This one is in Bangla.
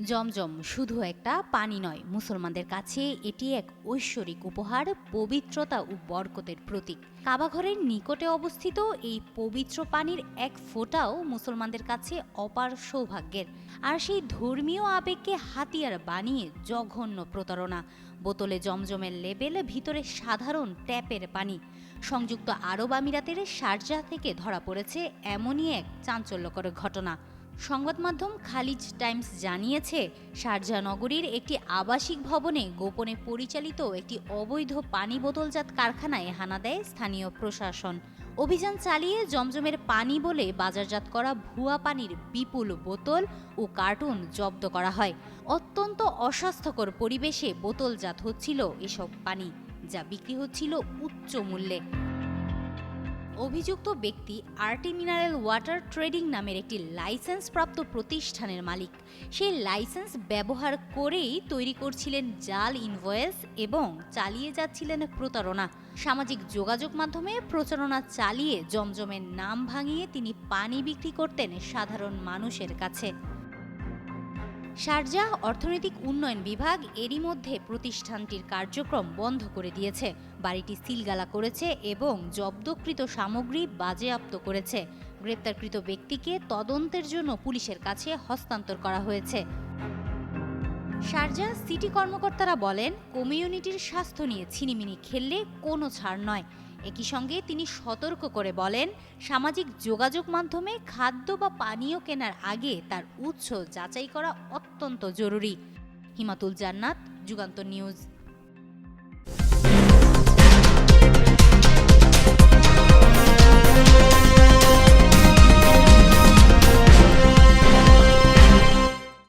জমজম শুধু একটা পানি নয়, মুসলমানদের কাছে এটি এক ঐশ্বরিক উপহার, পবিত্রতা ও বরকতের প্রতীক। কাবাঘরের নিকটে অবস্থিত এই পবিত্র পানির এক ফোঁটাও মুসলমানদের কাছে অপার সৌভাগ্যের। আর সেই ধর্মীয় আবেগকে হাতিয়ার বানিয়ে জঘন্য প্রতারণা। বোতলে জমজমের লেবেল, ভিতরে সাধারণ ট্যাপের পানি। সংযুক্ত আরব আমিরাতের শারজাহ থেকে ধরা পড়েছে এমনই এক চাঞ্চল্যকর ঘটনা। সংবাদ মাধ্যম খালিজ টাইমস জানিয়েছে, শারজাহ নগরীর একটি আবাসিক ভবনে গোপনে পরিচালিত একটি অবৈধ পানি বোতলজাত কারখানায় হানা দেয় স্থানীয় প্রশাসন। অভিযান চালিয়ে জমজমের পানি বলে বাজারজাত করা ভুয়া পানির বিপুল বোতল ও কার্টুন জব্দ করা হয়। অত্যন্ত অস্বাস্থ্যকর পরিবেশে বোতলজাত হচ্ছিল এসব পানি, যা বিক্রি হচ্ছিল উচ্চ মূল্যে। অভিযুক্ত ব্যক্তি আরটি মিনারেল ওয়াটার ট্রেডিং নামের একটি লাইসেন্সপ্রাপ্ত প্রতিষ্ঠানের মালিক। সেই লাইসেন্স ব্যবহার করেই তৈরি করছিলেন জাল ইনভয়েস এবং চালিয়ে যাচ্ছিলেন প্রতারণা। সামাজিক যোগাযোগ মাধ্যমে প্রচারণা চালিয়ে জমজমের নাম ভাঙিয়ে তিনি পানি বিক্রি করতেন সাধারণ মানুষের কাছে। শারজাহ অর্থনৈতিক উন্নয়ন বিভাগ এরই মধ্যে প্রতিষ্ঠানটির কার্যক্রম বন্ধ করে দিয়েছে, বাড়িটি সিলগালা করেছে এবং জব্দকৃত সামগ্রী বাজেয়াপ্ত করেছে। গ্রেপ্তারকৃত ব্যক্তিকে তদন্তের জন্য পুলিশের কাছে হস্তান্তর করা হয়েছে। শারজাহ সিটি কর্মকর্তারা বলেন, কমিউনিটির স্বাস্থ্য নিয়ে ছিনিমিনি খেললে কোনো ছাড় নয়। একই সঙ্গে তিনি সতর্ক করে বলেন, সামাজিক যোগাযোগ মাধ্যমে খাদ্য বা পানীয় কেনার আগে তার উৎস যাচাই করা অত্যন্ত জরুরি। হিমাতুল জান্নাত, যুগান্তর নিউজ।